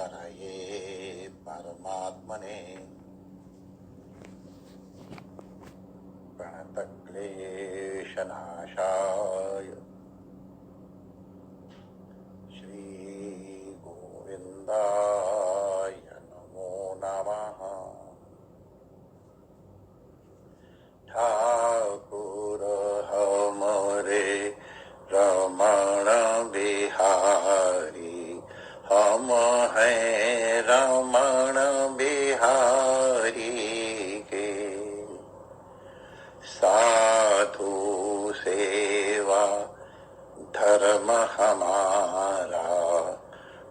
हरये परमात्मने प्रणतक्लेशनाशाय श्रीगोविन्दाय नमो नमः। ठाकुर हमरे रमण बिहारी, हम हैं रमण बिहारी के। साधु सेवा धर्म हमारा,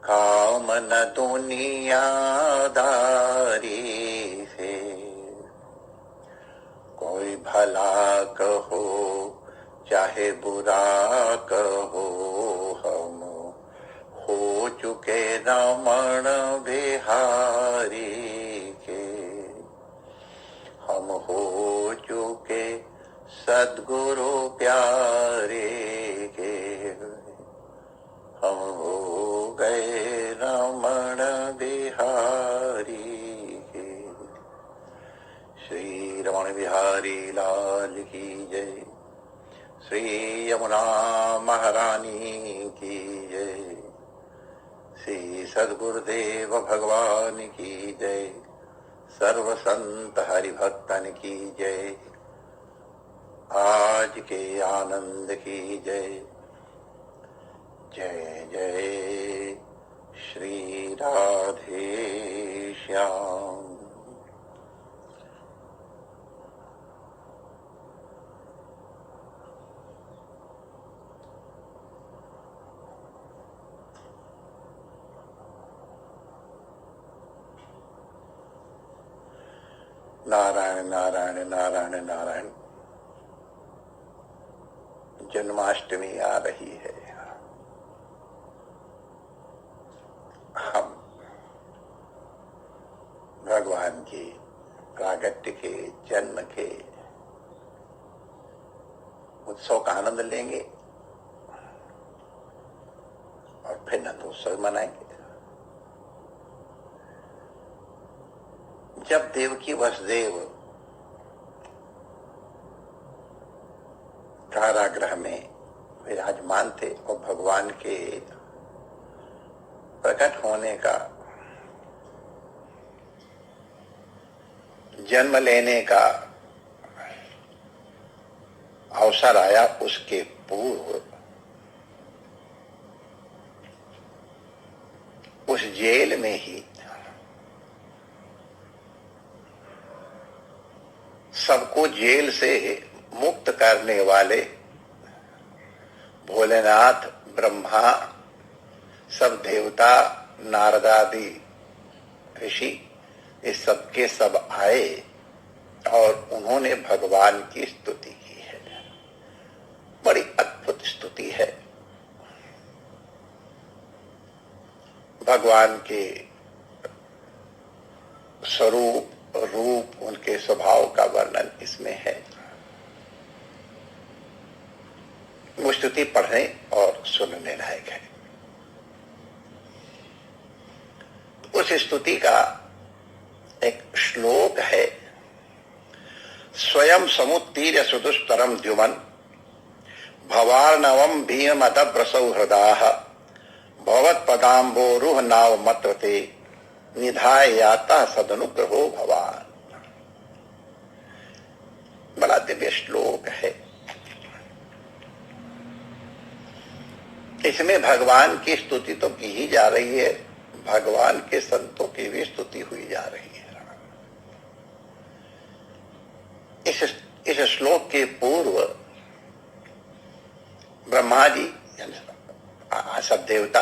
काम न दुनियादारी से। कोई भला कहो चाहे बुरा कहो, हम हो चुके रमण बिहारी के। हम हो चुके सद्गुरु प्यारे के। हम हो गए रमण बिहारी के। श्री रमण बिहारी लाल की जय। श्री यमुना महारानी की जय। श्री सद्गुरुदेव भगवान की जय। सर्व संत हरिभक्तन की जय। आज के आनंद की जय। जय जय श्री राधे श्याम। नारायण नारायण नारायण नारायण। जन्माष्टमी आ रही है। हम भगवान के प्रागट्य के, जन्म के उत्सव का आनंद लेंगे और फिर नंदोत्सव मनाएंगे। जब देवकी वसुदेव कारागृह में विराजमान थे और भगवान के प्रकट होने का, जन्म लेने का अवसर आया, उसके पूर्व उस जेल में ही सबको जेल से मुक्त करने वाले भोलेनाथ, ब्रह्मा, सब देवता, नारदादि ऋषि, इस सब के सब आए और उन्होंने भगवान की स्तुति की है। बड़ी अद्भुत स्तुति है। भगवान के स्वरूप, रूप, उनके स्वभाव का वर्णन इसमें है। वो स्तुति पढ़ने और सुनने लायक है। उस स्तुति का एक श्लोक है। स्वयं समुत्तीर्य सुदुष्करम द्युमन, भवार्णवम भीमदब्रसौ हृदाः, भवत्पदाम्बोरुह नाव मत्रते, निधाय याता सदनुग्रहो भवान। बड़ा दिव्य श्लोक है। इसमें भगवान की स्तुति तो की ही जा रही है, भगवान के संतों की भी स्तुति हुई जा रही है। इस श्लोक के पूर्व ब्रह्मा जी, सब देवता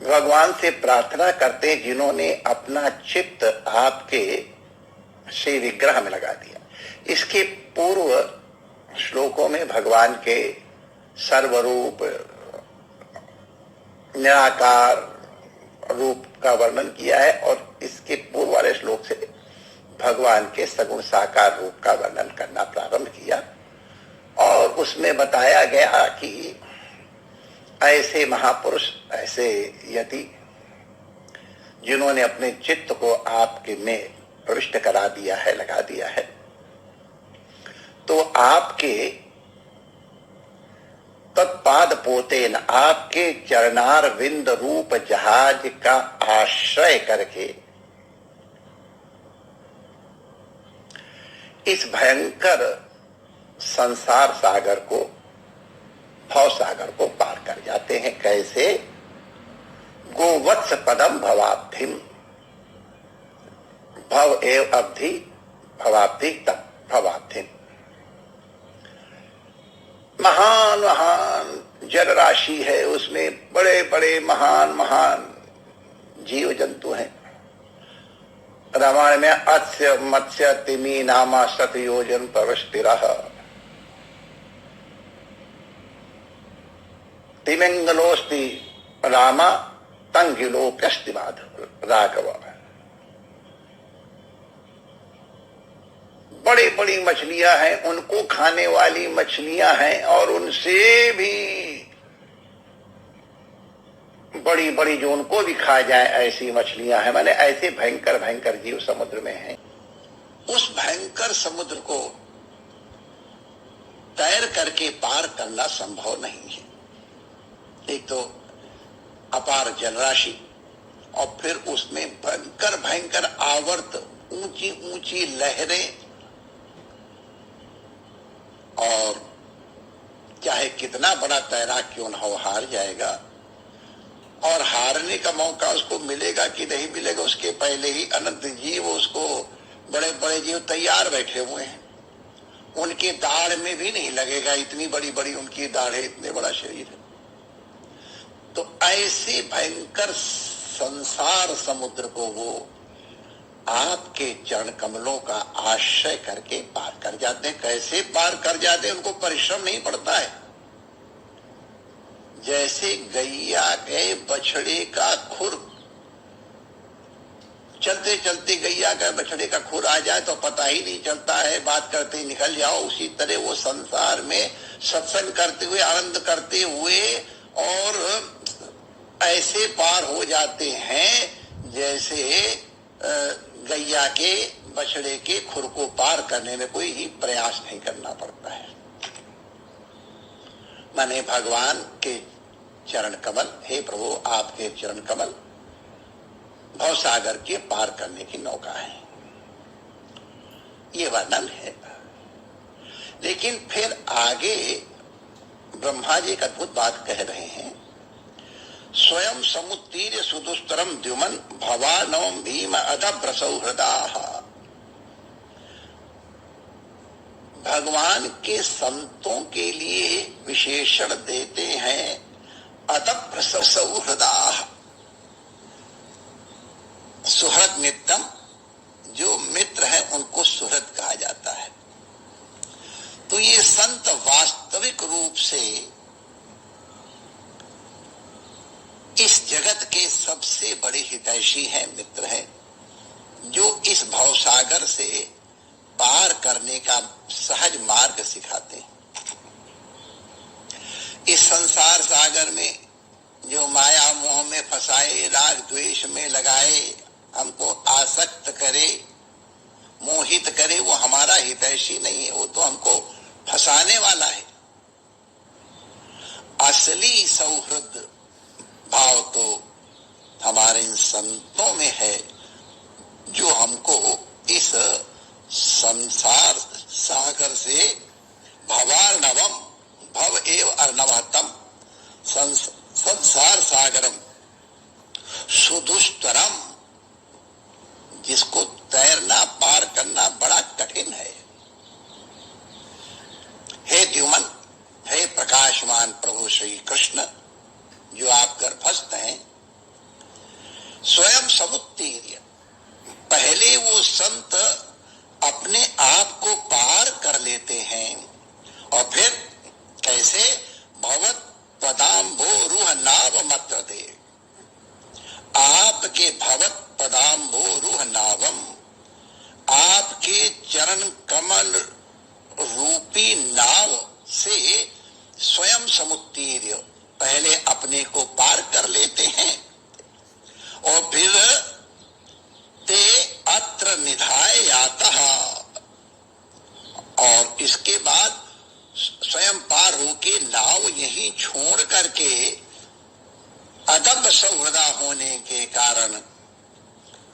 भगवान से प्रार्थना करते, जिन्होंने अपना चित्त आपके श्री विग्रह में लगा दिया। इसके पूर्व श्लोकों में भगवान के सर्वरूप, निराकार रूप का वर्णन किया है और इसके पूर्व वाले श्लोक से भगवान के सगुण साकार रूप का वर्णन करना प्रारंभ किया और उसमें बताया गया कि ऐसे महापुरुष, ऐसे यति जिन्होंने अपने चित्त को आपके में प्रविष्ट करा दिया है, लगा दिया है, तो आपके तत्पाद पोतेन, आपके चरणार विंद रूप जहाज का आश्रय करके इस भयंकर संसार सागर को, भव सागर को पार कर जाते हैं। कैसे? गोवत्स पदम भवाब्धिम, भव एव अब्धि भवाब्धि तब भवाब्धिम। महान महान जल राशि है, उसमें बड़े बड़े महान महान जीव जंतु हैं। रामायण में अत्स्य मत्स्य तिमी नामा शत योजन प्रवष्टिरः, तिमिंगलोस्ति रामा तंगिलोप्यस्ति माधव राघव। बड़ी बड़ी मछलियां हैं, उनको खाने वाली मछलियां हैं, और उनसे भी बड़ी बड़ी जो उनको भी खा जाए ऐसी मछलियां हैं। माने ऐसे भयंकर भयंकर जीव समुद्र में हैं। उस भयंकर समुद्र को तैर करके पार करना संभव नहीं है। एक तो अपार जलराशि, और फिर उसमें भयंकर भयंकर आवर्त, ऊंची ऊंची लहरें, और चाहे कितना बड़ा तैराक क्यों न हो, हार जाएगा। और हारने का मौका उसको मिलेगा कि नहीं मिलेगा, उसके पहले ही अनंत जीव, उसको बड़े बड़े जीव तैयार बैठे हुए हैं। उनके दाढ़ में भी नहीं लगेगा, इतनी बड़ी बड़ी उनकी दाढ़ है, इतने बड़ा शरीर है। तो ऐसे भयंकर संसार समुद्र को वो आपके चरण कमलों का आश्रय करके पार कर जाते हैं। कैसे पार कर जाते हैं? उनको परिश्रम नहीं पड़ता है। जैसे गैया के बछड़े का खुर, चलते चलते गैया का बछड़े का खुर आ जाए तो पता ही नहीं चलता है, बात करते ही निकल जाओ, उसी तरह वो संसार में सत्संग करते हुए, आनंद करते हुए और ऐसे पार हो जाते हैं जैसे गैया के बछड़े के खुर को पार करने में कोई ही प्रयास नहीं करना पड़ता है। माने भगवान के चरण कमल, हे प्रभु आपके चरण कमल भव सागर के पार करने की नौका है, ये वर्णन है। लेकिन फिर आगे ब्रह्मा जी एक अद्भुत बात कह रहे हैं। स्वयं समुत्तीर्य सुदुस्तरम द्युमन भवानवम भीम अदभ्र सौहृदाः। भगवान के संतों के लिए विशेषण देते हैं अदभ्र सौहृदाः। सुहृद मित्रम, जो मित्र है उनको सुहृद कहा जाता है। तो ये संत वास्तविक रूप से इस जगत के सबसे बड़े हितैषी हैं, मित्र हैं, जो इस भवसागर से पार करने का सहज मार्ग सिखाते हैं। इस संसार सागर में जो माया मोह में फंसाए, राग द्वेष में लगाए, हमको आसक्त करे, मोहित करे, वो हमारा हितैषी नहीं है, वो तो हमको फंसाने वाला है। असली सौहृद भाव तो हमारे इन संतों में है, जो हमको इस संसार सागर से भवार्णवम, भव एव अर्णवतम, संसार सागरम सुदुष्तरम, जिसको तैरना, पार करना बड़ा कठिन है। हे द्युमन, हे प्रकाशमान प्रभु श्री कृष्ण, जो आप गर्भस्थ हैं, स्वयं समुत्तीर्य, पहले वो संत अपने आप को पार कर लेते हैं, और फिर कैसे? भवत पदाम्भो रूह नाव मत्र दे, आपके भवत पदाम्भो रूह नावम, आपके चरण कमल रूपी नाव से स्वयं समुत्तीर्य, पहले अपने को पार कर लेते हैं। और फिर ते अत्र निधाय यातः, और इसके बाद स्वयं पार होके नाव यहीं छोड़ करके अदब सौहृदा होने के कारण,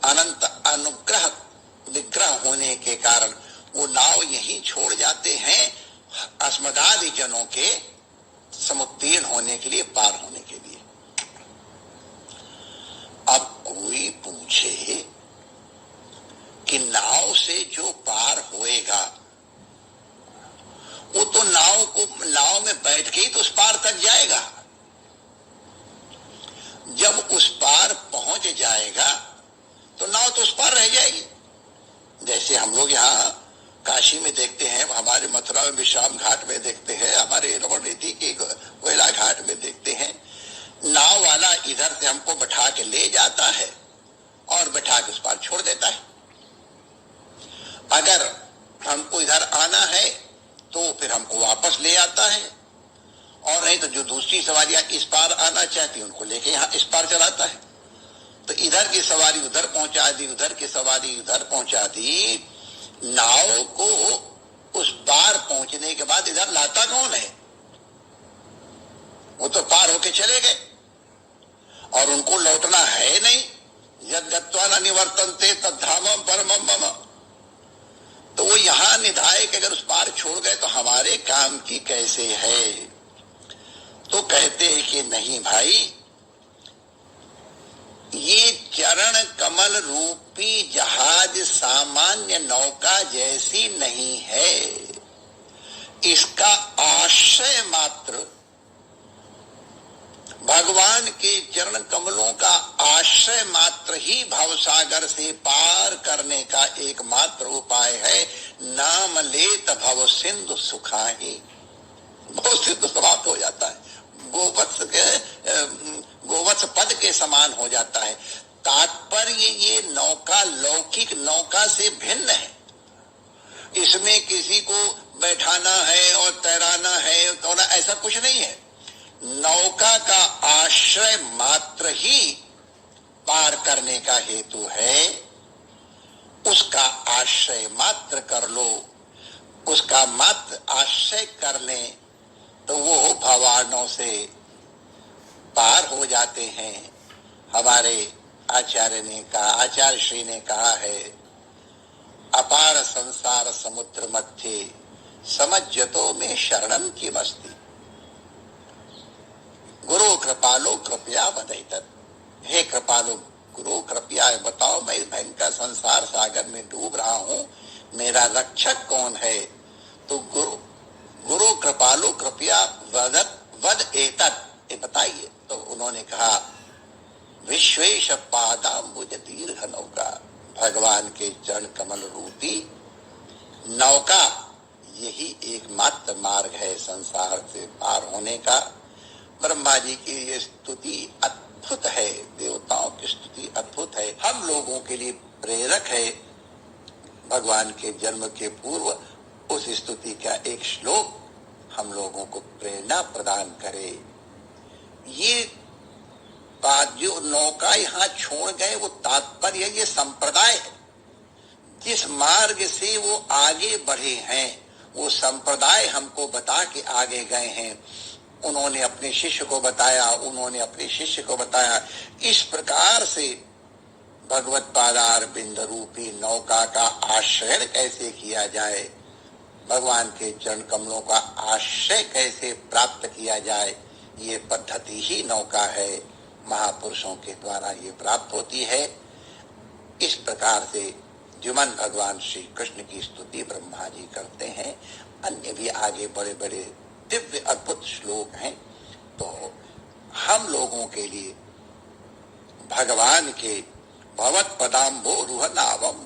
अनंत अनुग्रह विग्रह होने के कारण वो नाव यहीं छोड़ जाते हैं अस्मदादि जनों के समुत्तीर्ण होने के लिए, पार होने के लिए। अब कोई पूछे कि नाव से जो पार होएगा वो तो नाव में बैठ के ही तो उस पार तक जाएगा। जब उस पार पहुंच जाएगा तो नाव तो उस पार रह जाएगी। जैसे हम लोग यहाँ काशी में देखते हैं, हमारे मथुरा में विश्राम घाट में देखते हैं, हमारे रमणीति के कोयला घाट में देखते हैं, नाव वाला इधर से हमको बैठा के ले जाता है और बैठा के उस पार छोड़ देता है। अगर हमको इधर आना है तो फिर हमको वापस ले आता है, और नहीं तो जो दूसरी सवारियां इस पार आना चाहती उनको लेके यहाँ इस पार चलाता है। तो इधर की सवारी उधर पहुंचा दी, उधर की सवारी उधर पहुंचा दी। नाव को उस पार पहुंचने के बाद इधर लाता कौन है? वो तो पार होके चले गए और उनको लौटना है नहीं। यद गत्वा न निवर्तन्ते तद्धामम परमम मम। तो वो यहां निधाए कि अगर उस पार छोड़ गए तो हमारे काम की कैसे है? तो कहते हैं कि नहीं भाई, ये चरण कमल रूपी जहाज सामान्य नौका जैसी नहीं है। इसका आश्रय मात्र, भगवान के चरण कमलों का आश्रय मात्र ही भवसागर से पार करने का एकमात्र उपाय है। नाम लेत भव सिंधु सुखाही। भव सिंधु समाप्त हो जाता है, गोवत्स पद के समान हो जाता है। तात्पर्य ये नौका लौकिक नौका से भिन्न है। इसमें किसी को बैठाना है और तैराना है तो ऐसा कुछ नहीं है। नौका का आश्रय मात्र ही पार करने का हेतु है। उसका आश्रय मात्र कर लो, उसका मात्र आश्रय कर लें तो वो भवानों से पार हो जाते हैं। हमारे आचार्य श्री ने कहा है, अपार संसार समुद्र मध्य समज्जतो में शरणम की मस्ती। गुरु कृपालो कृपया बतैतत। हे कृपालो गुरु कृपया बताओ, मैं इस भयंकर संसार सागर में डूब रहा हूं, मेरा रक्षक कौन है? तो गुरु कृपालु कृपया वद एतत्, ये बताइए। तो उन्होंने कहा, विश्वेश पादाम्बुज दीर्घ नौका। भगवान के चरण कमल रूपी नौका यही एकमात्र मार्ग है संसार से पार होने का। ब्रह्मा जी की ये स्तुति अद्भुत है, देवताओं की स्तुति अद्भुत है, हम लोगों के लिए प्रेरक है। भगवान के जन्म के पूर्व उस स्तुति का एक श्लोक हम लोगों को प्रेरणा प्रदान करे। ये बात जो नौका यहाँ छोड़ गए वो तात्पर्य, ये संप्रदाय है। जिस मार्ग से वो आगे बढ़े हैं वो संप्रदाय हमको बता के आगे गए हैं। उन्होंने अपने शिष्य को बताया, उन्होंने अपने शिष्य को बताया। इस प्रकार से भगवत पादार बिंद रूपी नौका का आश्रय कैसे किया जाए, भगवान के चरण कमलों का आश्रय कैसे प्राप्त किया जाए, ये पद्धति ही नौका है। महापुरुषों के द्वारा ये प्राप्त होती है। इस प्रकार से जुमन भगवान श्री कृष्ण की स्तुति ब्रह्मा जी करते हैं। अन्य भी आगे बड़े बड़े दिव्य अद्भुत श्लोक हैं। तो हम लोगों के लिए भगवान के भवत पदाम्बो रूह नावम,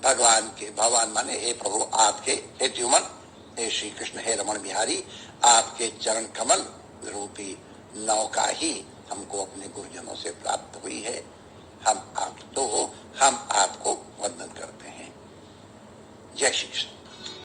भगवान के, भगवान माने हे प्रभु आपके, हे द्युमन, हे श्री कृष्ण, हे रमण बिहारी, आपके चरण कमल रूपी नौका ही हमको अपने गुरुजनों से प्राप्त हुई है। हम आपको वंदन करते हैं। जय श्री कृष्ण।